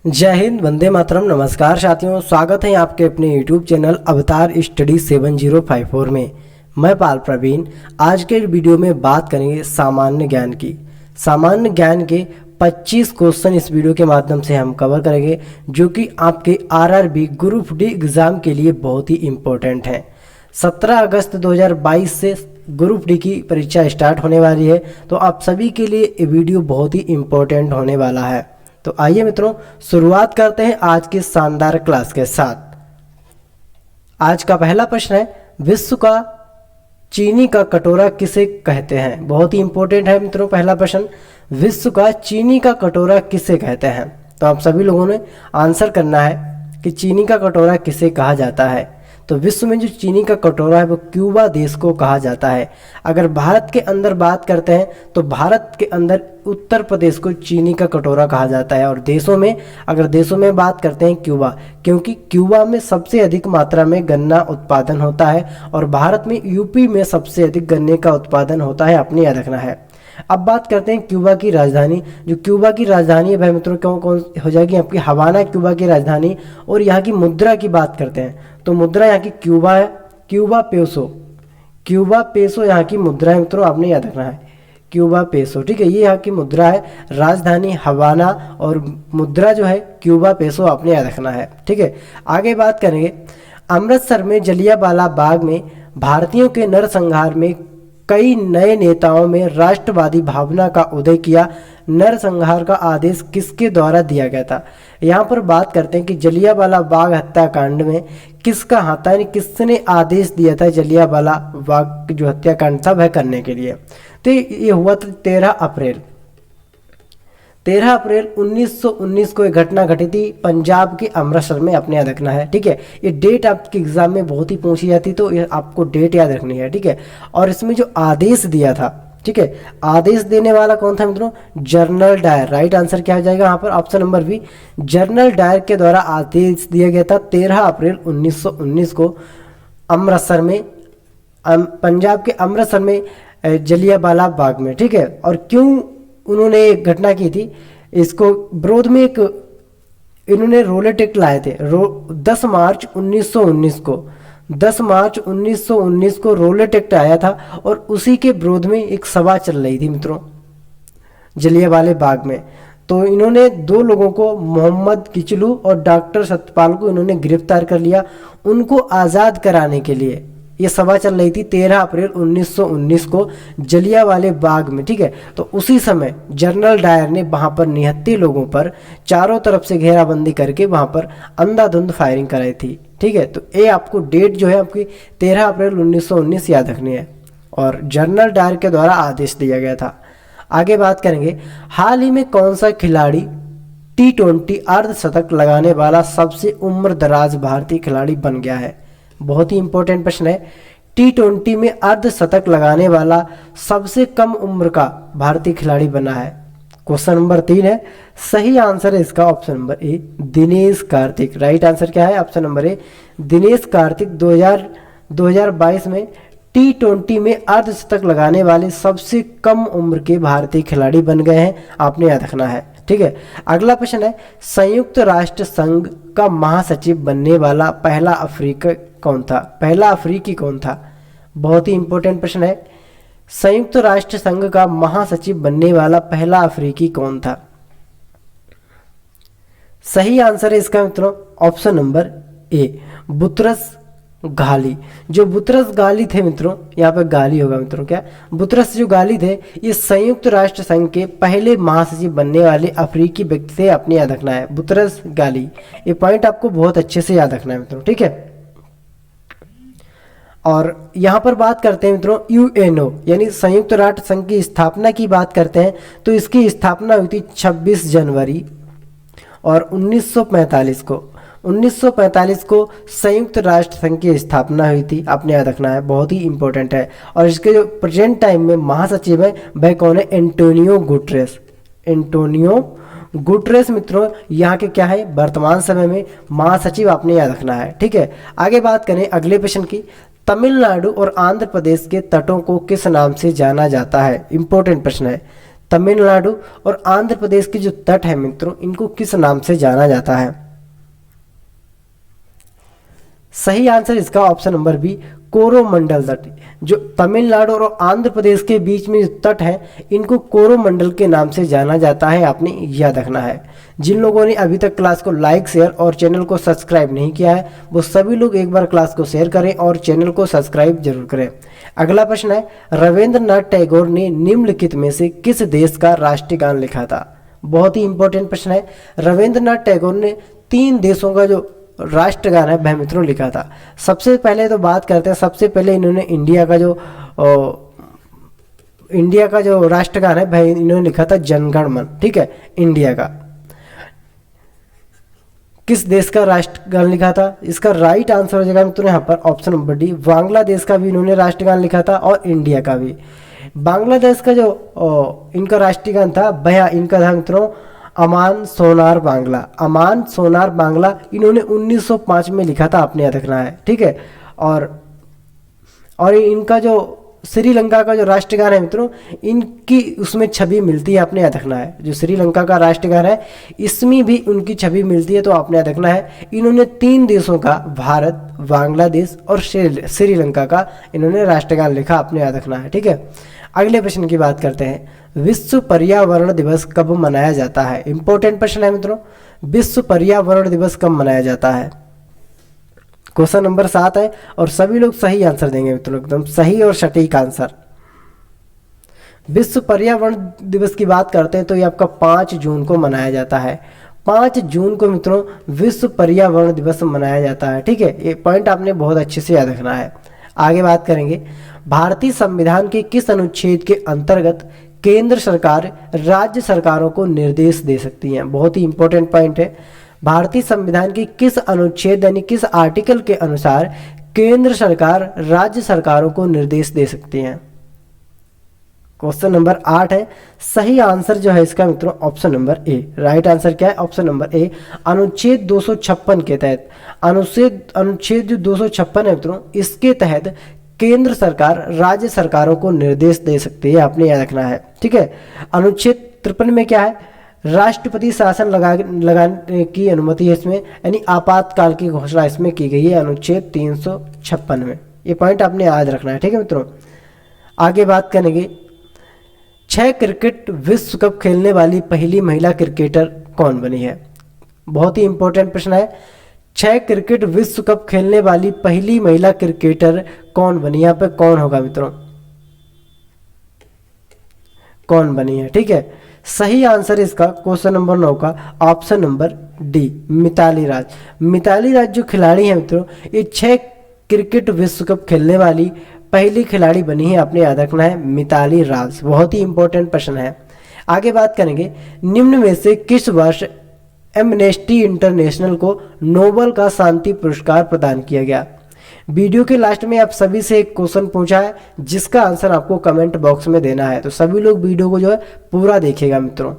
जय हिंद, वंदे मातरम। नमस्कार साथियों, स्वागत है आपके अपने YouTube चैनल अवतार स्टडी 7054 में। मैं पाल प्रवीण। आज के वीडियो में बात करेंगे सामान्य ज्ञान की। सामान्य ज्ञान के 25 क्वेश्चन इस वीडियो के माध्यम से हम कवर करेंगे, जो कि आपके RRB ग्रुप डी एग्ज़ाम के लिए बहुत ही इम्पोर्टेंट हैं। 17 अगस्त 2022 से ग्रुप डी की परीक्षा स्टार्ट होने वाली है, तो आप सभी के लिए ये वीडियो बहुत ही इम्पोर्टेंट होने वाला है। तो आइए मित्रों, शुरुआत करते हैं आज की शानदार क्लास के साथ। आज का पहला प्रश्न है, विश्व का चीनी का कटोरा किसे कहते हैं। बहुत ही इंपॉर्टेंट है मित्रों पहला प्रश्न, विश्व का चीनी का कटोरा किसे कहते हैं। तो आप सभी लोगों ने आंसर करना है कि चीनी का कटोरा किसे कहा जाता है। तो विश्व में जो चीनी का कटोरा है वो क्यूबा देश को कहा जाता है। अगर भारत के अंदर बात करते हैं तो भारत के अंदर उत्तर प्रदेश को चीनी का कटोरा कहा जाता है। और देशों में, अगर देशों में बात करते हैं क्यूबा, क्योंकि क्यूबा में सबसे अधिक मात्रा में गन्ना उत्पादन होता है और भारत में यूपी में सबसे अधिक गन्ने का उत्पादन होता है। अपने याद रखना है। अब बात करते हैं क्यूबा की राजधानी। जो क्यूबा की राजधानी है भाई मित्रों, कौन हो जाएगी आपकी, हवाना क्यूबा की राजधानी। और यहाँ की मुद्रा की बात करते हैं तो मुद्रा यहाँ की क्यूबा है, क्यूबा पेसो। क्यूबा पेसो यहाँ की मुद्रा है मित्रों, आपने याद रखना है, क्यूबा पेसो। ठीक है, ये यहाँ की मुद्रा है, राजधानी हवाना और मुद्रा जो है क्यूबा पेसो, आपने याद रखना है। ठीक है, आगे बात करेंगे। अमृतसर में जलियांवाला बाग में भारतीयों के नरसंहार में कई नए नेताओं में राष्ट्रवादी भावना का उदय किया। नरसंहार का आदेश किसके द्वारा दिया गया था। यहाँ पर बात करते हैं कि जलियांवाला बाग हत्याकांड में किसका हाथ था, यानी किसने आदेश दिया था जलियांवाला बाग जो हत्याकांड था वह करने के लिए। तो ये हुआ था 13 अप्रैल 1919 को एक घटना घटी थी पंजाब के अमृतसर में, अपने याद रखना है। ठीक है, ये डेट आपके एग्जाम में बहुत ही पूछी जाती, तो ये आपको डेट याद रखनी है। ठीक है, और इसमें जो आदेश दिया था, ठीक है, आदेश देने वाला कौन था मित्रों, जनरल डायर। राइट आंसर क्या हो जाएगा यहाँ पर, option number B, general Dyer के द्वारा आदेश दिया गया था 13 अप्रैल 1919 को अमृतसर में, पंजाब के अमृतसर में जलियांवाला बाग में। ठीक है, और क्यों उन्होंने एक घटना की थी, इसको विरोध में एक इन्होंने रोलेट एक्ट लाए थे। 10 मार्च 1919 को रोलेट एक्ट आया था और उसी के विरोध में एक सभा चल रही थी मित्रों जलियांवाला बाग में। तो इन्होंने 2 लोगों को, मोहम्मद किचलू और डॉक्टर सत्यपाल को इन्होंने गिरफ्तार कर लिया। उनको आज़ाद कराने के लिए ये सभा चल रही थी 13 अप्रैल 1919 को जलियांवाला बाग में। ठीक है, तो उसी समय जनरल डायर ने वहां पर निहत्थे लोगों पर चारों तरफ से घेराबंदी करके वहां पर अंधाधुंध फायरिंग कराई थी। ठीक है, तो ये आपको डेट जो है आपकी 13 अप्रैल 1919 याद रखनी है और जनरल डायर के द्वारा आदेश दिया गया था। आगे बात करेंगे, हाल ही में कौन सा खिलाड़ी T20 अर्धशतक लगाने वाला सबसे उम्र दराज भारतीय खिलाड़ी बन गया है। बहुत ही इंपॉर्टेंट प्रश्न है। T20 में अर्धशतक लगाने वाला सबसे कम उम्र का भारतीय खिलाड़ी बना है। क्वेश्चन नंबर 3 है, सही आंसर है इसका ऑप्शन नंबर ए, दिनेश कार्तिक। राइट आंसर क्या है, ऑप्शन नंबर ए, दिनेश कार्तिक 2022 में T20 में अर्धशतक लगाने वाले सबसे कम उम्र के भारतीय खिलाड़ी बन गए हैं, आपने याद रखना है। ठीक है, अगला प्रश्न है, संयुक्त राष्ट्र संघ का महासचिव बनने वाला पहला अफ्रीकी कौन था। पहला अफ्रीकी कौन था, बहुत ही इंपॉर्टेंट प्रश्न है। संयुक्त राष्ट्र संघ का महासचिव बनने वाला पहला अफ्रीकी कौन था। सही आंसर है इसका मित्रों ऑप्शन नंबर ए, बुतरस गाली। जो बुतरस गाली थे मित्रों, यहाँ पे गाली होगा मित्रों, क्या बुतरस जो गाली थे, ये संयुक्त राष्ट्र संघ के पहले महासचिव बनने वाले अफ्रीकी व्यक्ति थे, अपने याद रखना है, बुतरस गाली। ये पॉइंट आपको बहुत अच्छे से याद रखना है मित्रों। ठीक है, और यहाँ पर बात करते हैं मित्रों UNO यानी संयुक्त राष्ट्र संघ की स्थापना की बात करते हैं, तो इसकी स्थापना हुई थी 26 जनवरी और 1945 को संयुक्त राष्ट्र संघ की स्थापना हुई थी, आपने याद रखना है, बहुत ही इंपॉर्टेंट है। और इसके जो प्रेजेंट टाइम में महासचिव है वह कौन है, एंटोनियो गुटरेस मित्रों यहाँ के क्या है, वर्तमान समय में महासचिव, आपने याद रखना है। ठीक है, आगे बात करें अगले प्रश्न की, तमिलनाडु और आंध्र प्रदेश के तटों को किस नाम से जाना जाता है। इंपॉर्टेंट प्रश्न है, तमिलनाडु और आंध्र प्रदेश के जो तट है मित्रों, इनको किस नाम से जाना जाता है? सही आंसर इसका ऑप्शन नंबर बी, कोरोमंडल तट। जो तमिलनाडु और आंध्र प्रदेश के बीच में जो तट है, इनको कोरोमंडल के नाम से जाना जाता है, आपने याद रखना है। जिन लोगों ने अभी तक क्लास को लाइक, शेयर और चैनल को सब्सक्राइब नहीं किया है, वो सभी लोग एक बार क्लास को शेयर करें और चैनल को सब्सक्राइब जरूर करें। अगला प्रश्न है, रविंद्रनाथ टैगोर ने निम्नलिखित में से किस देश का राष्ट्रीय गान लिखा था? बहुत ही इंपॉर्टेंट प्रश्न है। रविंद्रनाथ टैगोर ने 3 देशों का जो राष्ट्रगान है वह मित्रों लिखा था। सबसे पहले तो बात करते हैं, सबसे पहले इन्होंने इंडिया का जो राष्ट्रगान है वह इन्होंने लिखा था जनगण मन, ठीक है, इंडिया का। किस देश का राष्ट्रगान लिखा था? इसका राइट आंसर हो जाएगा मित्रों यहाँ पर ऑप्शन नंबर डी, बांग्लादेश का भी इन्होंने राष्ट्रगान लिखा था और इंडिया का भी। बांग्लादेश का जो इनका राष्ट्रीय गान था वह इनका था मित्रों अमान सोनार बांग्ला। अमान सोनार बांग्ला इन्होंने 1905 में लिखा था, आपने याद रखना है, ठीक है। और इनका जो श्रीलंका का जो राष्ट्रगान है मित्रों, इनकी उसमें छवि मिलती है, आपने याद रखना है। जो श्रीलंका का राष्ट्रगान है इसमें भी उनकी छवि मिलती है, तो आपने याद रखना है। इन्होंने 3 देशों का, भारत, बांग्लादेश और श्रीलंका का इन्होंने राष्ट्रगान लिखा, आपने याद रखना है, ठीक है। अगले प्रश्न की बात करते हैं, विश्व पर्यावरण दिवस कब मनाया जाता है? इंपॉर्टेंट प्रश्न है मित्रों, विश्व पर्यावरण दिवस कब मनाया जाता है? क्वेश्चन नंबर 7 है और सभी लोग सही आंसर देंगे मित्रों, एकदम सही और सटीक आंसर। विश्व पर्यावरण दिवस की बात करते हैं तो ये आपका 5 जून को मनाया जाता है। 5 जून को मित्रों विश्व पर्यावरण दिवस मनाया जाता है, ठीक है। ये पॉइंट आपने बहुत अच्छे से याद रखना है। आगे बात करेंगे, भारतीय संविधान के किस अनुच्छेद के अंतर्गत केंद्र सरकार राज्य सरकारों को निर्देश दे सकती है? बहुत ही इंपॉर्टेंट पॉइंट है। भारतीय संविधान की किस अनुच्छेद यानी किस आर्टिकल के अनुसार केंद्र सरकार राज्य सरकारों को निर्देश दे सकती है? क्वेश्चन नंबर 8 है। सही आंसर जो है इसका मित्रों ऑप्शन नंबर ए। राइट आंसर क्या है? ऑप्शन नंबर ए, अनुच्छेद 256 के तहत। अनुच्छेद जो 256 है मित्रों, इसके तहत केंद्र सरकार राज्य सरकारों को निर्देश दे सकती है, आपने याद रखना है, ठीक है। अनुच्छेद 53 में क्या है? राष्ट्रपति शासन लगाने की अनुमति है इसमें, यानी आपातकाल की घोषणा इसमें की गई है अनुच्छेद 356 में। ये पॉइंट आपने याद रखना है, ठीक है मित्रों। आगे बात करेंगे, 6 क्रिकेट विश्व कप खेलने वाली पहली महिला क्रिकेटर कौन बनी है? बहुत ही इंपॉर्टेंट प्रश्न है। 6 क्रिकेट विश्व कप खेलने वाली पहली महिला क्रिकेटर कौन बनी? यहाँ पे कौन होगा मित्रों? कौन बनी है, ठीक है। सही आंसर इसका क्वेश्चन नंबर 9 का ऑप्शन नंबर डी, मिताली राज। मिताली राज जो खिलाड़ी है मित्रों, ये 6 क्रिकेट विश्व कप खेलने वाली पहली खिलाड़ी बनी है, आपने याद रखना है, मिताली राज। बहुत ही इंपॉर्टेंट प्रश्न है। आगे बात करेंगे, निम्न में से किस वर्ष एमनेस्टी इंटरनेशनल को नोबेल का शांति पुरस्कार प्रदान किया गया? वीडियो के लास्ट में आप सभी से एक क्वेश्चन पूछा है जिसका आंसर आपको कमेंट बॉक्स में देना है, तो सभी लोग वीडियो को जो है पूरा देखिएगा मित्रों।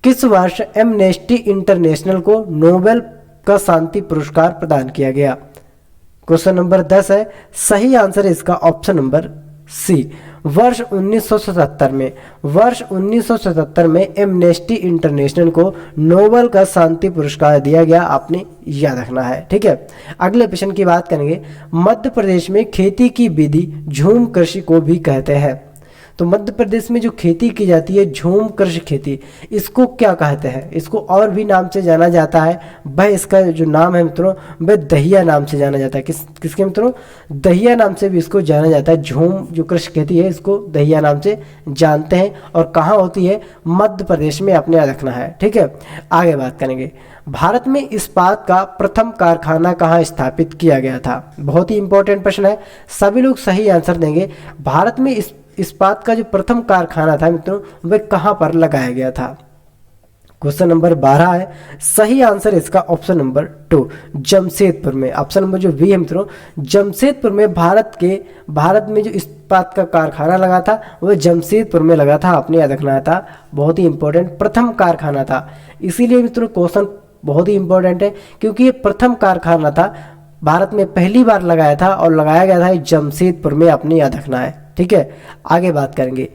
किस वर्ष एमनेस्टी इंटरनेशनल को नोबेल का शांति पुरस्कार प्रदान किया गया? क्वेश्चन नंबर 10 है। सही आंसर इसका ऑप्शन नंबर सी, वर्ष 1977 में। वर्ष 1977 में एमनेस्टी इंटरनेशनल को नोबेल का शांति पुरस्कार दिया गया, आपने याद रखना है, ठीक है। अगले प्रश्न की बात करेंगे, मध्य प्रदेश में खेती की विधि झूम कृषि को भी कहते हैं। तो मध्य प्रदेश में जो खेती की जाती है झूम कृषि खेती, इसको क्या कहते हैं? इसको और भी नाम से जाना जाता है, वह इसका जो नाम है मित्रों वह दहिया नाम से जाना जाता है। किसके मित्रों? दहिया नाम से भी इसको जाना जाता है। झूम जो कृषि खेती है इसको दहिया नाम से जानते हैं, और कहाँ होती है? मध्य प्रदेश में, आपने याद रखना है, ठीक है। आगे बात करेंगे, भारत में इस्पात का प्रथम कारखाना कहाँ स्थापित किया गया था? बहुत ही इंपॉर्टेंट प्रश्न है, सभी लोग सही आंसर देंगे। भारत में इस्पात का जो प्रथम कारखाना था मित्रों वह कहाँ पर लगाया गया था? क्वेश्चन नंबर 12 है। सही आंसर इसका ऑप्शन नंबर 2, जमशेदपुर में। ऑप्शन नंबर जो बी है मित्रों, जमशेदपुर में भारत में जो इस्पात का कारखाना लगा था वह जमशेदपुर में लगा था, आपने याद रखना था। बहुत ही इंपॉर्टेंट प्रथम कारखाना था, इसीलिए मित्रों क्वेश्चन बहुत ही इंपॉर्टेंट है, क्योंकि ये प्रथम कारखाना था, भारत में पहली बार लगाया था और लगाया गया था जमशेदपुर में, आपने याद रखना है, ठीक है। आगे बात करेंगे,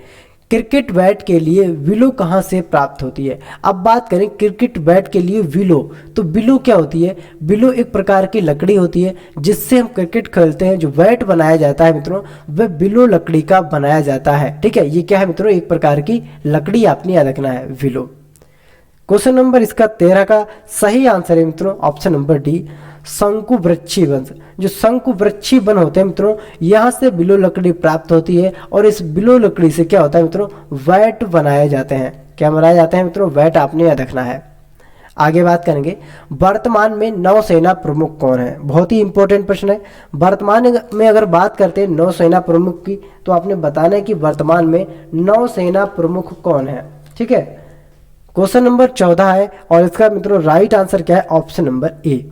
क्रिकेट बैट के लिए विलो कहाँ से प्राप्त होती है। अब बात करें क्रिकेट बैट के लिए विलो, तो विलो क्या होती है। विलो एक प्रकार की लकड़ी होती है जिससे हम क्रिकेट खेलते हैं। जो बैट बनाया जाता है मित्रों वह विलो लकड़ी का बनाया जाता है। ठीक है, ये क्या है मित्रों, एक प्रकार की लकड़ी आपने याद रखना है, विलो। क्वेश्चन नंबर इसका 13 का सही आंसर है मित्रों ऑप्शन नंबर डी, शंकुवृक्षी वन। जो शंकुवृक्षी वन होते हैं मित्रों, यहाँ से बिलो लकड़ी प्राप्त होती है और इस बिलो लकड़ी से क्या होता है मित्रों, बैट बनाए जाते हैं। क्या बनाए जाते हैं मित्रों, बैट आपने याद रखना है। आगे बात करेंगे, वर्तमान में नौसेना प्रमुख कौन है। बहुत ही इंपॉर्टेंट प्रश्न है। वर्तमान में अगर बात करते हैं नौसेना प्रमुख की, तो आपने बताना है कि वर्तमान में नौसेना प्रमुख कौन है। ठीक है, क्वेश्चन नंबर 14 है और इसका मित्रों राइट आंसर क्या है, option number A.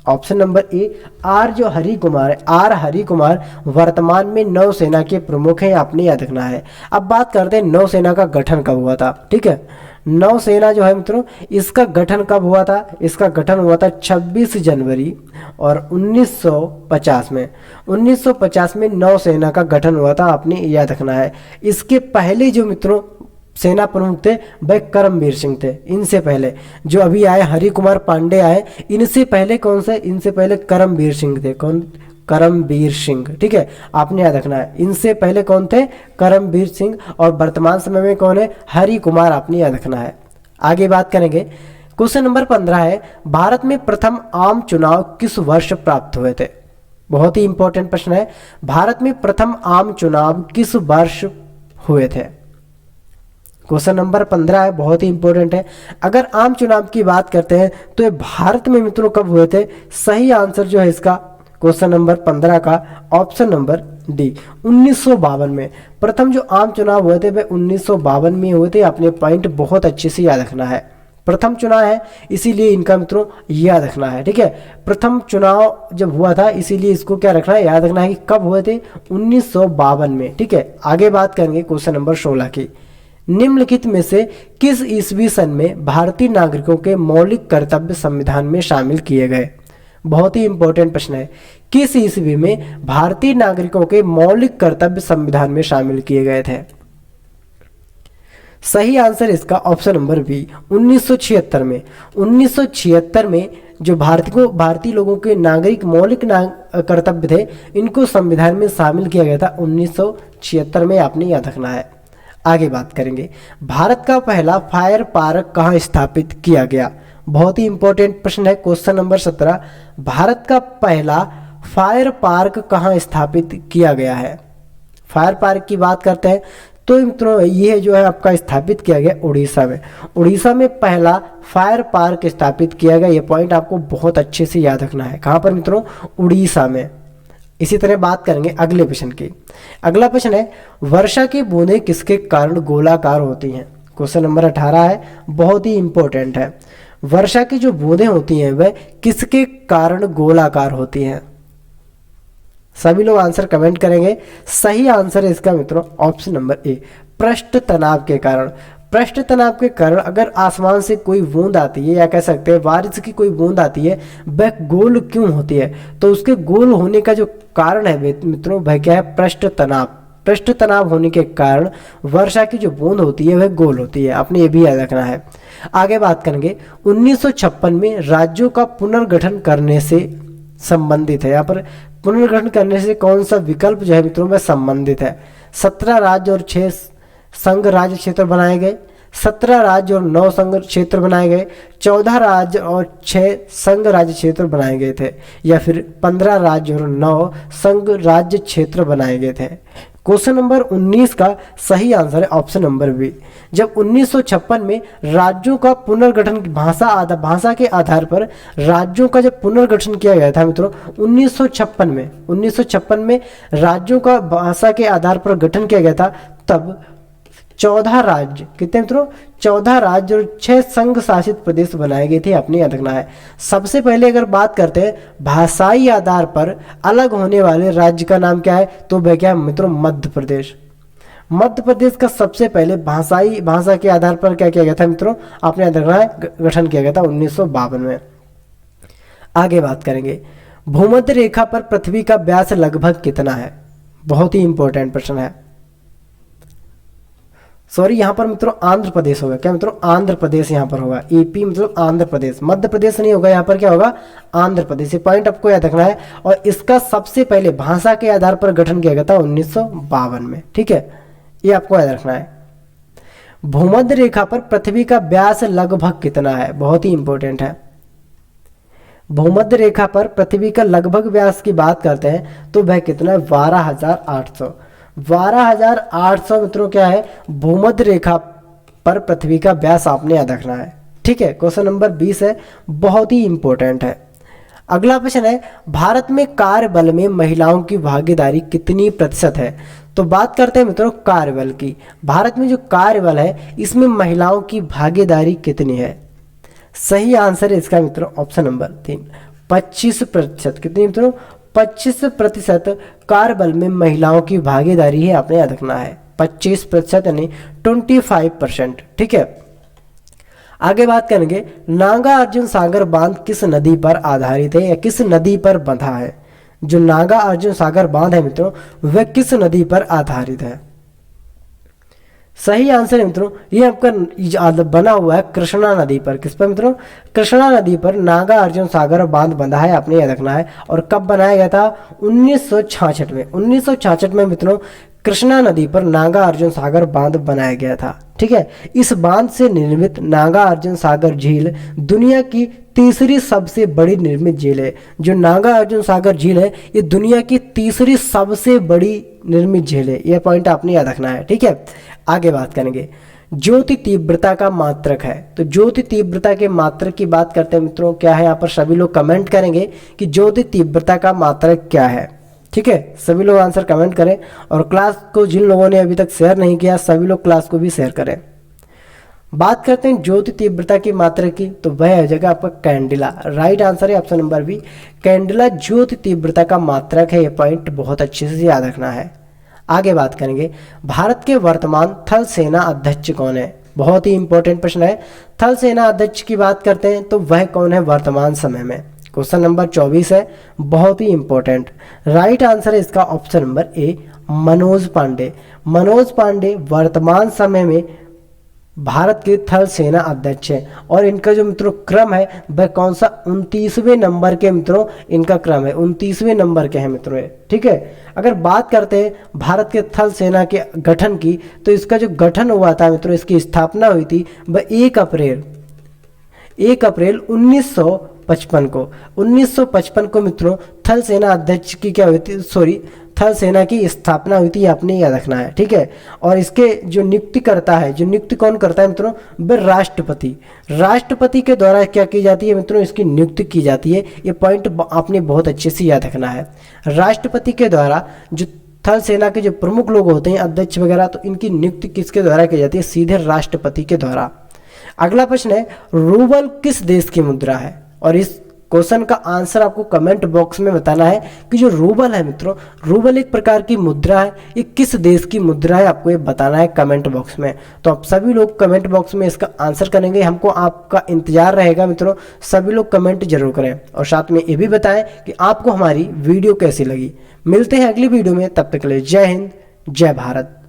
Option number A, R जो हरि कुमार है, आर हरि कुमार वर्तमान में नौसेना के प्रमुख हैं, आपने याद रखना है। अब बात करते हैं नौसेना का गठन कब हुआ था। ठीक है, नौसेना जो है मित्रों इसका गठन कब हुआ था। इसका गठन हुआ था 26 जनवरी और 1950 में। 1950 में नौसेना का गठन हुआ था, आपने याद रखना है। इसके पहले जो मित्रों सेना प्रमुख थे वह करमवीर सिंह थे। इनसे पहले जो अभी आए हरि कुमार पांडे आए, इनसे पहले कौन से, इनसे पहले करमवीर सिंह थे। कौन, करमवीर सिंह। ठीक है, आपने याद रखना है। इनसे पहले कौन थे, करमवीर सिंह, और वर्तमान समय में कौन है, हरि कुमार, आपने याद रखना है। आगे बात करेंगे, क्वेश्चन नंबर 15 है, भारत में प्रथम आम चुनाव किस वर्ष प्राप्त हुए थे। बहुत ही इंपॉर्टेंट प्रश्न है। भारत में प्रथम आम चुनाव किस वर्ष हुए थे। क्वेश्चन नंबर 15 है, बहुत ही इंपॉर्टेंट है। अगर आम चुनाव की बात करते हैं तो ये भारत में मित्रों कब हुए थे। सही आंसर जो है इसका क्वेश्चन नंबर 15 का ऑप्शन नंबर डी, 1952 में। प्रथम जो आम चुनाव हुए थे वे 1952 में हुए थे। आपने पॉइंट बहुत अच्छे से याद रखना है। प्रथम चुनाव है इसीलिए इनका मित्रों याद रखना है। ठीक है, प्रथम चुनाव जब हुआ था इसीलिए इसको क्या रखना है, याद रखना है कि कब हुए थे, 1952 में। ठीक है, आगे बात करेंगे क्वेश्चन नंबर 16 की। निम्नलिखित में से किस ईस्वी सन में भारतीय नागरिकों के मौलिक कर्तव्य संविधान में शामिल किए गए। बहुत ही इंपॉर्टेंट प्रश्न है। किस ईस्वी में भारतीय नागरिकों के मौलिक कर्तव्य संविधान में शामिल किए गए थे। सही आंसर इसका ऑप्शन नंबर बी, 1976 में। 1976 में जो भारतीय लोगों के नागरिक मौलिक कर्तव्य थे इनको संविधान में शामिल किया गया था 1976 में, आपने याद रखना है। आगे बात करेंगे, भारत का पहला फायर पार्क कहाँ स्थापित किया गया। बहुत ही इंपॉर्टेंट प्रश्न है। क्वेश्चन नंबर 17, भारत का पहला फायर पार्क कहाँ स्थापित किया गया है। फायर पार्क की बात करते हैं तो मित्रों ये जो है आपका स्थापित किया गया उड़ीसा में। उड़ीसा में पहला फायर पार्क स्थापित किया गया। ये पॉइंट आपको बहुत अच्छे से याद रखना है। कहाँ पर मित्रों, उड़ीसा में। इसी तरह बात करेंगे अगले प्रश्न की। अगला प्रश्न है, वर्षा की बूंदें किसके कारण गोलाकार होती हैं। क्वेश्चन नंबर 18 है, बहुत ही इंपॉर्टेंट है। वर्षा की जो बूंदें होती हैं वह किसके कारण गोलाकार होती हैं। सभी लोग आंसर कमेंट करेंगे। सही आंसर है इसका मित्रों ऑप्शन नंबर ए, पृष्ठ तनाव के कारण। पृष्ठ तनाव के कारण अगर आसमान से कोई बूंद आती है या कह सकते हैं बारिश की कोई बूंद आती है वह गोल क्यों होती है, तो उसके गोल होने का जो कारण है मित्रों वह क्या है, पृष्ठ तनाव। पृष्ठ तनाव होने के कारण वर्षा की जो बूंद होती है वह गोल होती है। आपने ये भी याद रखना है। आगे बात करेंगे, 1956 में राज्यों का पुनर्गठन करने से संबंधित है। यहाँ पर पुनर्गठन करने से कौन सा विकल्प जो है मित्रों में संबंधित है। 17 राज्य और 6 संघ राज्य क्षेत्र बनाए गए, 17 राज्य और 9 संघ क्षेत्र बनाए गए, 14 राज्य और 6 संघ राज्य क्षेत्र बनाए गए थे, या फिर 15 राज्य और 9 संघ राज्य क्षेत्र बनाए गए थे। क्वेश्चन नंबर 19 का सही आंसर है ऑप्शन नंबर बी। जब 1956 में राज्यों का पुनर्गठन भाषा के आधार पर राज्यों का जब पुनर्गठन किया गया था मित्रों 1956 में राज्यों का भाषा के आधार पर गठन किया गया था, तब 14 राज्य, कितने मित्रों, 14 राज्य और 6 संघ शासित प्रदेश बनाए गए थे। आपने याद रखना है। सबसे पहले अगर बात करते हैं भाषाई आधार पर अलग होने वाले राज्य का नाम क्या है, तो वह क्या है मित्रों, मध्य प्रदेश। मध्य प्रदेश का सबसे पहले भाषा के आधार पर क्या किया गया था मित्रों, आपने याद रखना है, गठन किया गया था 1952 में। आगे बात करेंगे, भूमध्य रेखा पर पृथ्वी का व्यास लगभग कितना है। बहुत ही इंपॉर्टेंट प्रश्न है। सॉरी यहाँ पर मित्रों आंध्र प्रदेश होगा। क्या मित्रों, आंध्र प्रदेश यहाँ पर होगा। ईपी मतलब आंध्र प्रदेश, मध्य प्रदेश नहीं होगा, यहाँ पर क्या होगा, आंध्र प्रदेश। ये पॉइंट आपको याद रखना है। और इसका सबसे पहले भाषा के आधार पर गठन किया गया था 1952 में। ठीक है, ये आपको याद रखना है। भूमध्य रेखा पर पृथ्वी का व्यास लगभग कितना है, बहुत ही इंपॉर्टेंट है। भूमध्य रेखा पर पृथ्वी का लगभग व्यास की बात करते हैं तो वह कितना है, 12,800। 12,800 मित्रों क्या है, भूमध्य रेखा पर पृथ्वी का व्यास आपने याद रखना है। ठीक है, क्वेश्चन नंबर 20 है, बहुत ही इंपॉर्टेंट है। अगला प्रश्न है, भारत में कार्यबल में महिलाओं की भागीदारी कितनी प्रतिशत है। तो बात करते हैं मित्रों कार्यबल की। भारत में जो कार्यबल है इसमें महिलाओं की भागीदारी कितनी है। सही आंसर है इसका मित्रों ऑप्शन नंबर 3, 25%। कितनी मित्रों, 25% कार्यबल में महिलाओं की भागीदारी है, आपने याद रखना है। 25% यानी 25%। ठीक है, आगे बात करेंगे, नागा अर्जुन सागर बांध किस नदी पर आधारित है या किस नदी पर बंधा है। जो नागा अर्जुन सागर बांध है मित्रों वह किस नदी पर आधारित है। सही आंसर है मित्रों, ये आपका बना हुआ है कृष्णा नदी पर। किस पर मित्रों, कृष्णा नदी पर नागा अर्जुन सागर बांध बंधा है, आपने याद रखना है। और कब बनाया गया था, 1966 में। 1966 में मित्रों कृष्णा नदी पर नागा अर्जुन सागर बांध बनाया गया था। ठीक है, इस बांध से निर्मित नागा अर्जुन सागर झील दुनिया की तीसरी सबसे बड़ी निर्मित झील है। जो नागा अर्जुन सागर झील है ये दुनिया की तीसरी सबसे बड़ी निर्मित झील है। यह पॉइंट आपने याद रखना है। ठीक है, आगे बात करेंगे, ज्योति तीव्रता का मात्रक है। तो ज्योति तीव्रता के मात्रक की बात करते हैं मित्रों, क्या है, यहाँ पर सभी लोग कमेंट करेंगे कि ज्योति तीव्रता का मात्रक क्या है। ठीक है, सभी लोग आंसर कमेंट करें। और क्लास को जिन लोगों ने अभी तक शेयर नहीं किया सभी लोग क्लास को भी शेयर करें। बात करते हैं ज्योति तीव्रता की मात्रा की, तो वह हो जाएगा आपका कैंडिला। राइट आंसर है ऑप्शन नंबर बी, कैंडिला ज्योति तीव्रता का मात्रक है। ये पॉइंट बहुत अच्छे से याद रखना है। आगे बात करेंगे, भारत के वर्तमान थल सेना अध्यक्ष कौन है। बहुत ही इंपॉर्टेंट प्रश्न है। थल सेना अध्यक्ष की बात करते हैं तो वह कौन है वर्तमान समय में। क्वेश्चन नंबर 24 है, बहुत ही इंपॉर्टेंट। राइट आंसर है इसका option number A, Manoj Pande. Manoj Pande वर्तमान समय में भारत के थल सेना अध्यक्ष है। और इनका जो मित्रों क्रम है वह कौन सा, 29वें नंबर के मित्रों इनका क्रम है, 29वें नंबर के हैं मित्रों। ठीक है, अगर बात करते हैं भारत के थल सेना के गठन की, तो इसका जो गठन हुआ था मित्रों, इसकी स्थापना हुई थी वह 1 अप्रैल 1955 को। 1955 को मित्रों थल सेना अध्यक्ष की क्या हुई थी, सॉरी थल सेना की स्थापना हुई थी, आपने याद रखना है। ठीक है, और इसके जो नियुक्ति करता है, जो नियुक्ति कौन करता है मित्रों, वह राष्ट्रपति। राष्ट्रपति के द्वारा क्या की जाती है मित्रों, इसकी नियुक्ति की जाती है। ये पॉइंट आपने बहुत अच्छे से याद रखना है। राष्ट्रपति के द्वारा जो थल सेना के जो प्रमुख लोग होते हैं अध्यक्ष वगैरह, तो इनकी नियुक्ति किसके द्वारा की जाती है, सीधे राष्ट्रपति के द्वारा। अगला प्रश्न है, रूबल किस देश की मुद्रा है। और इस क्वेश्चन का आंसर आपको कमेंट बॉक्स में बताना है कि जो रूबल है मित्रों, रूबल एक प्रकार की मुद्रा है, ये किस देश की मुद्रा है, आपको ये बताना है कमेंट बॉक्स में। तो आप सभी लोग कमेंट बॉक्स में इसका आंसर करेंगे, हमको आपका इंतजार रहेगा मित्रों। सभी लोग कमेंट जरूर करें और साथ में ये भी बताएं कि आपको हमारी वीडियो कैसी लगी। मिलते हैं अगली वीडियो में, तब तक के लिए जय हिंद, जय भारत।